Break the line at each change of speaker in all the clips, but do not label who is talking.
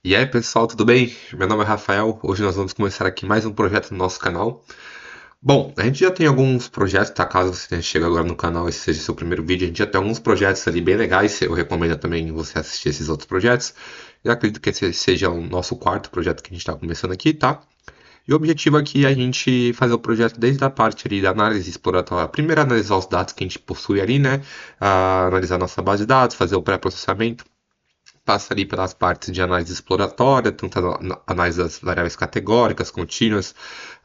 E aí, pessoal, tudo bem? Meu nome é Rafael. Hoje nós vamos começar aqui mais um projeto no nosso canal. Bom, a gente já tem alguns projetos, tá? Caso você tenha chegado agora no canal, esse seja seu primeiro vídeo, a gente já tem alguns projetos ali bem legais. Eu recomendo também você assistir esses outros projetos. Eu acredito que esse seja o nosso quarto projeto que a gente está começando aqui, tá? E o objetivo aqui é a gente fazer o projeto desde a parte ali da análise exploratória. Primeiro, analisar os dados que a gente possui ali, né? Analisar nossa base de dados, fazer o pré-processamento. Passa ali pelas partes de análise exploratória, tanto a análise das variáveis categóricas, contínuas,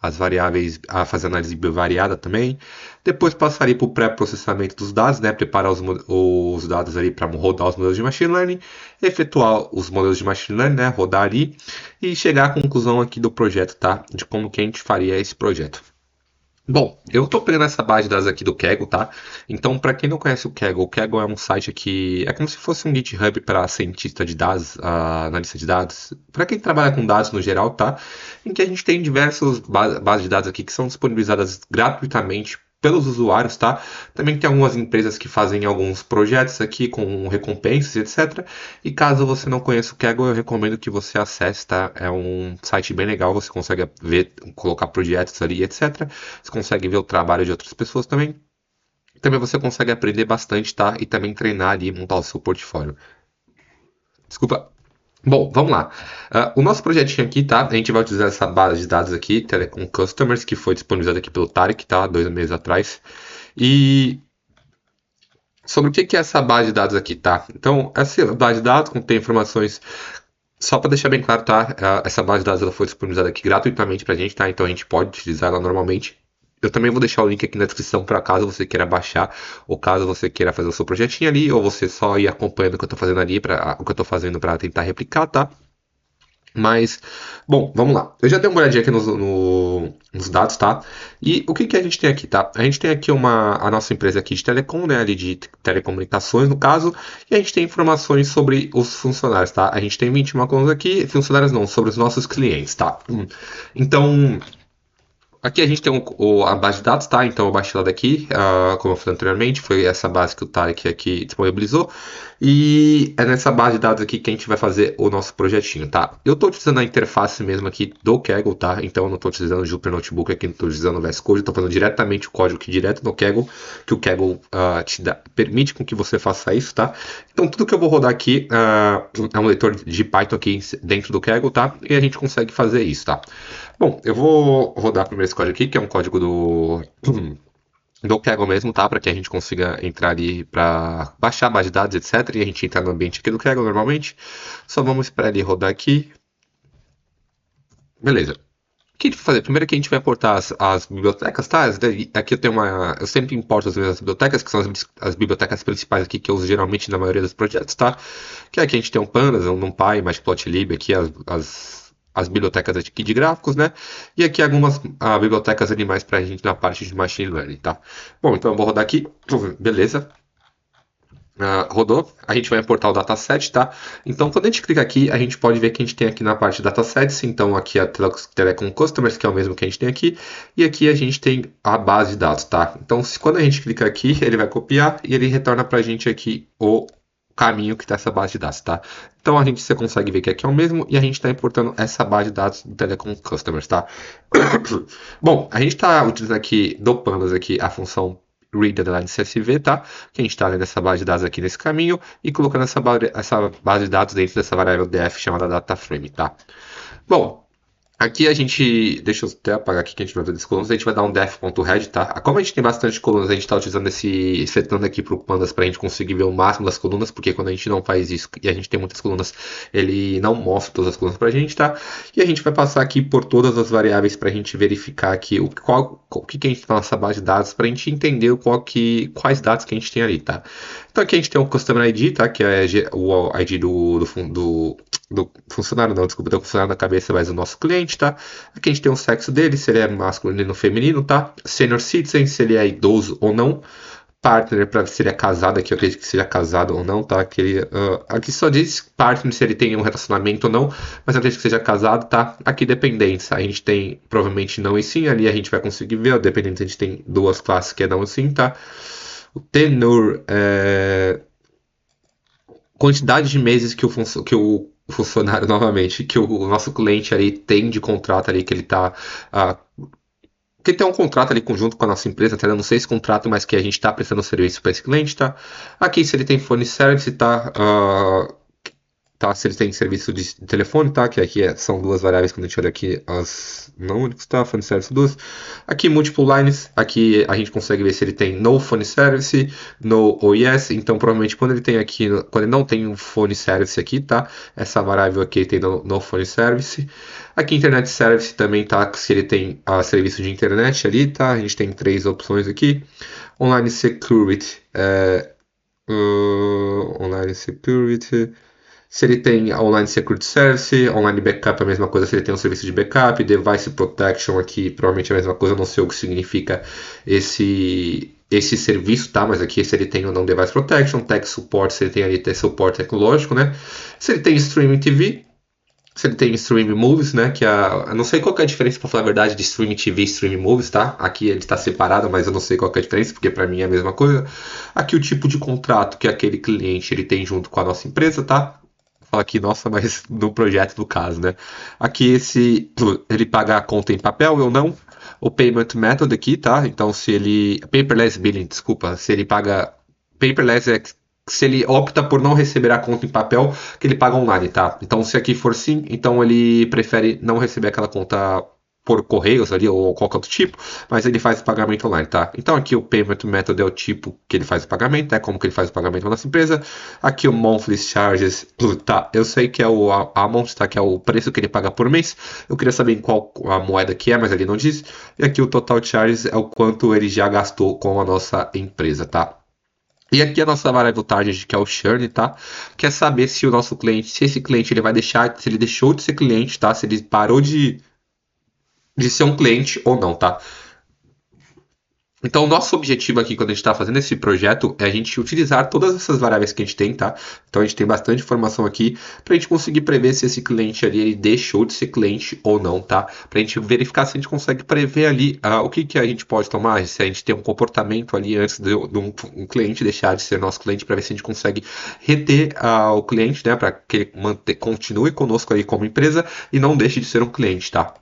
as variáveis, a fazer análise bivariada também. Depois passaria para o pré-processamento dos dados, né, preparar os dados ali para rodar os modelos de machine learning, efetuar os modelos de machine learning, né, rodar ali e chegar à conclusão aqui do projeto, tá, de como que a gente faria esse projeto. Bom, eu estou pegando essa base de dados aqui do Kaggle, tá? Então, para quem não conhece o Kaggle é um site aqui, é como se fosse um GitHub para cientista de dados, analista de dados, para quem trabalha com dados no geral, tá? Em que a gente tem diversas bases de dados aqui que são disponibilizadas gratuitamente pelos usuários, tá? Também tem algumas empresas que fazem alguns projetos aqui com recompensas, etc. E caso você não conheça o Kaggle, eu recomendo que você acesse, tá? É um site bem legal, você consegue ver, colocar projetos ali, etc. Você consegue ver o trabalho de outras pessoas também. Também você consegue aprender bastante, tá? E também treinar ali e montar o seu portfólio. Desculpa. Bom, vamos lá. O nosso projetinho aqui, tá? A gente vai utilizar essa base de dados aqui, Telecom Customers, que foi disponibilizada aqui pelo Tarek, tá? 2 meses atrás. E sobre o que é essa base de dados aqui, tá? Então, essa base de dados contém informações. Só para deixar bem claro, tá? Essa base de dados ela foi disponibilizada aqui gratuitamente para a gente, tá? Então a gente pode utilizar ela normalmente. Eu também vou deixar o link aqui na descrição para caso você queira baixar, ou caso você queira fazer o seu projetinho ali, ou você só ir acompanhando o que eu estou fazendo ali, o que eu estou fazendo para tentar replicar, tá? Mas, bom, vamos lá. Eu já dei uma olhadinha aqui nos dados, tá? E o que a gente tem aqui, tá? A gente tem aqui a nossa empresa aqui de telecom, né? Ali de telecomunicações, no caso. E a gente tem informações sobre os funcionários, tá? A gente tem 21 colunas aqui, funcionários não, sobre os nossos clientes, tá? Então, aqui a gente tem a base de dados, tá? Então eu baixei ela daqui, como eu falei anteriormente, foi essa base que o Tarek aqui disponibilizou. E é nessa base de dados aqui que a gente vai fazer o nosso projetinho, tá? Eu estou utilizando a interface mesmo aqui do Kaggle, tá? Então eu não estou utilizando o Jupyter Notebook aqui, não estou utilizando o VS Code, estou fazendo diretamente o código aqui direto no Kaggle, que o Kaggle permite com que você faça isso, tá? Então tudo que eu vou rodar aqui é um leitor de Python aqui dentro do Kaggle, tá? E a gente consegue fazer isso, tá? Bom, eu vou rodar primeiro esse código aqui, que é um código do Kaggle mesmo, tá? Para que a gente consiga entrar ali para baixar a base de dados, etc. E a gente entrar no ambiente aqui do Kaggle normalmente. Só vamos esperar ele rodar aqui. Beleza. O que a gente vai fazer? Primeiro que a gente vai importar as bibliotecas, tá? Aqui eu tenho eu sempre importo as mesmas bibliotecas, que são as bibliotecas principais aqui que eu uso geralmente na maioria dos projetos, tá? Que aqui a gente tem um Pandas, um NumPy, Matplotlib, aqui as bibliotecas aqui de gráficos, né? E aqui algumas bibliotecas animais para a gente na parte de machine learning, tá? Bom, então eu vou rodar aqui, beleza. Rodou, a gente vai importar o dataset, tá? Então, quando a gente clica aqui, a gente pode ver que a gente tem aqui na parte de datasets, então aqui a Telecom Customers, que é o mesmo que a gente tem aqui, e aqui a gente tem a base de dados, tá? Então, quando a gente clica aqui, ele vai copiar e ele retorna para a gente aqui o caminho que está essa base de dados, tá? Então, você consegue ver que aqui é o mesmo e a gente está importando essa base de dados do Telecom Customers, tá? Bom, a gente está utilizando aqui do Pandas aqui a função read_CSV, tá? Que a gente está lendo essa base de dados aqui nesse caminho e colocando essa base de dados dentro dessa variável def chamada dataframe, tá? Bom, aqui a gente, deixa eu até apagar aqui que a gente vai ver das colunas, a gente vai dar um def.head, tá? Como a gente tem bastante colunas, a gente está utilizando setando aqui para o Pandas para a gente conseguir ver o máximo das colunas, porque quando a gente não faz isso e a gente tem muitas colunas, ele não mostra todas as colunas para a gente, tá? E a gente vai passar aqui por todas as variáveis para a gente verificar aqui o que a gente tem na nossa base de dados, para a gente entender quais dados que a gente tem ali, tá? Então aqui a gente tem o Customer ID, tá? Que é o ID do funcionário, não, desculpa, do funcionário na cabeça, mas o nosso cliente, tá? Aqui a gente tem o sexo dele, se ele é masculino ou feminino, tá? Senior Citizen, se ele é idoso ou não. Partner, para se ele é casado, aqui eu acredito que seja casado ou não, tá? Aqui só diz partner se ele tem um relacionamento ou não, mas eu acredito que seja casado, tá? Aqui dependência, a gente tem provavelmente não e sim, ali a gente vai conseguir ver, ó, dependente a gente tem duas classes que é não e sim, tá? O tenure, quantidade de meses que o funcionário novamente, que o nosso cliente ali tem de contrato ali, que ele está que tem um contrato ali conjunto com a nossa empresa, tá? Eu não sei esse contrato, mas que a gente está prestando serviço para esse cliente, tá? Aqui se ele tem phone service, tá? Tá? Se ele tem serviço de telefone, tá? Que aqui são duas variáveis quando a gente olha aqui as não únicos, tá? Phone service duas. Aqui multiple lines, aqui a gente consegue ver se ele tem no phone service, no ou yes. Então provavelmente quando ele tem aqui, quando ele não tem um phone service aqui, tá? Essa variável aqui tem no phone service. Aqui internet service também tá, se ele tem serviço de internet ali, tá? A gente tem três opções aqui. Online security, online security. Se ele tem online security service, online backup é a mesma coisa se ele tem um serviço de backup, device protection aqui provavelmente é a mesma coisa, não sei o que significa esse serviço, tá? Mas aqui se ele tem ou não device protection, tech support, se ele tem ali suporte tecnológico, né? Se ele tem streaming TV, se ele tem streaming movies, né? Que eu não sei qual que é a diferença, para falar a verdade, de streaming TV e streaming movies, tá? Aqui ele está separado, mas eu não sei qual que é a diferença, porque para mim é a mesma coisa. Aqui o tipo de contrato que aquele cliente ele tem junto com a nossa empresa, tá? Fala aqui, nossa, mas no projeto do caso, né? Aqui se ele paga a conta em papel ou não. O payment method aqui, tá? Então se ele paperless billing, desculpa, se ele paga paperless é se ele opta por não receber a conta em papel, que ele paga online, tá? Então se aqui for sim, então ele prefere não receber aquela conta por correios ali ou qualquer outro tipo, mas ele faz o pagamento online, tá? Então aqui o payment method é o tipo que ele faz o pagamento, é como que ele faz o pagamento na nossa empresa. Aqui o monthly charges, tá? Eu sei que é o amount, tá? Que é o preço que ele paga por mês. Eu queria saber em qual a moeda que é, mas ele não diz. E aqui o total charges é o quanto ele já gastou com a nossa empresa, tá? E aqui a nossa variável target, que é o churn, tá? Quer saber se o nosso cliente, se esse cliente ele vai deixar, se ele deixou de ser cliente, tá? Se ele parou de ser um cliente ou não, tá? Então, o nosso objetivo aqui, quando a gente está fazendo esse projeto, é a gente utilizar todas essas variáveis que a gente tem, tá? Então, a gente tem bastante informação aqui para a gente conseguir prever se esse cliente ali ele deixou de ser cliente ou não, tá? Para a gente verificar se a gente consegue prever ali o que, que a gente pode tomar, se a gente tem um comportamento ali antes de um cliente deixar de ser nosso cliente, para ver se a gente consegue reter o cliente, né? Para que ele continue conosco aí como empresa e não deixe de ser um cliente, tá?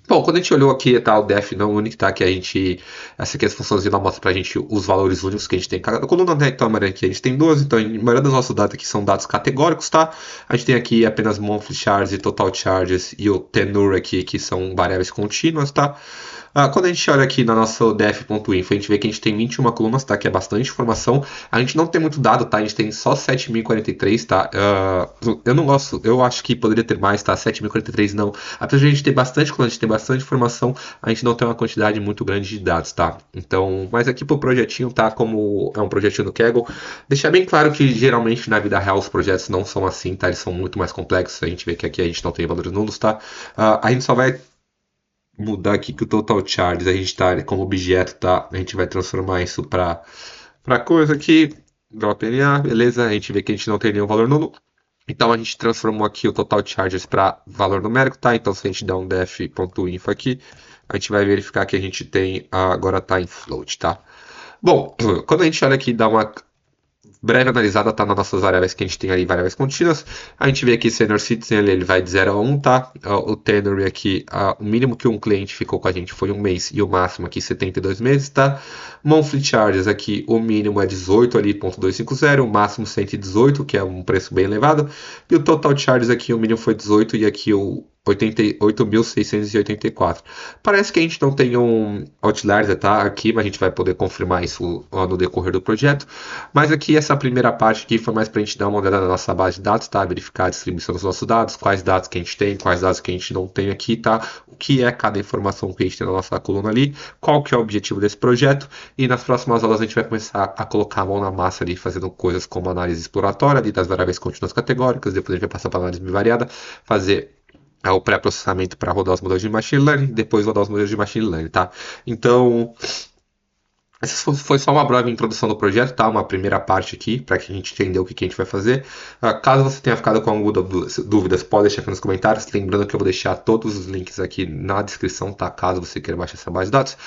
Bom, quando a gente olhou aqui, tá, o def não único, tá, que a gente, essa aqui é as funções ela mostra pra gente os valores únicos que a gente tem. Cada coluna rectângulo aqui a gente tem duas, então a maioria dos nossos dados aqui são dados categóricos, tá? A gente tem aqui apenas monthly charges e total charges e o tenure aqui, que são variáveis contínuas, tá? Quando a gente olha aqui na nossa def.info, a gente vê que a gente tem 21 colunas, tá? Que é bastante informação. A gente não tem muito dado, tá? A gente tem só 7.043, tá? Eu não gosto, eu acho que poderia ter mais, tá? 7.043 não. Apesar de a gente ter bastante coluna, a gente tem bastante informação, a gente não tem uma quantidade muito grande de dados, tá? Então, mas aqui pro projetinho, tá? Como é um projetinho do Kaggle, deixar bem claro que geralmente na vida real os projetos não são assim, tá? Eles são muito mais complexos. A gente vê que aqui a gente não tem valores nulos, tá? A gente só vai mudar aqui que o total charges a gente tá como objeto, tá? A gente vai transformar isso para coisa aqui, drop NA, beleza? A gente vê que a gente não tem nenhum valor nulo. Então a gente transformou aqui o total charges para valor numérico, tá? Então se a gente der um def.info aqui, a gente vai verificar que a gente tem agora tá em float, tá? Bom, quando a gente olha aqui, dá uma breve analisada, tá nas nossas variáveis que a gente tem aí, variáveis contínuas. A gente vê aqui Senior Citizen, ele vai de 0 a 1, tá? O tenure aqui, o mínimo que um cliente ficou com a gente foi um mês e o máximo aqui 72 meses, tá? Monthly Charges aqui, o mínimo é 18 ali, ponto 250, o máximo 118, que é um preço bem elevado. E o Total Charges aqui, o mínimo foi 18 e aqui o 88.684. Parece que a gente não tem um outlier, tá? Aqui, mas a gente vai poder confirmar isso no decorrer do projeto. Mas aqui, essa primeira parte aqui foi mais para a gente dar uma olhada na nossa base de dados, tá? Verificar a distribuição dos nossos dados, quais dados que a gente tem, quais dados que a gente não tem aqui, tá? O que é cada informação que a gente tem na nossa coluna ali, qual que é o objetivo desse projeto. E nas próximas aulas a gente vai começar a colocar a mão na massa ali, fazendo coisas como análise exploratória ali das variáveis contínuas categóricas, depois a gente vai passar para análise bivariada, fazer o pré-processamento para rodar os modelos de machine learning, depois rodar os modelos de machine learning, tá? Então, Foi só uma breve introdução do projeto, tá? Uma primeira parte aqui, para que a gente entenda o que a gente vai fazer. Caso você tenha ficado com alguma dúvidas, pode deixar aqui nos comentários. Lembrando que eu vou deixar todos os links aqui na descrição, tá? Caso você queira baixar essa base de dados.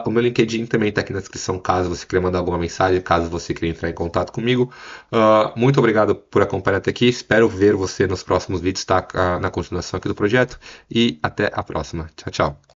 O meu LinkedIn também está aqui na descrição, caso você queira mandar alguma mensagem, caso você queira entrar em contato comigo. Muito obrigado por acompanhar até aqui. Espero ver você nos próximos vídeos, tá? Na continuação aqui do projeto. E até a próxima. Tchau, tchau.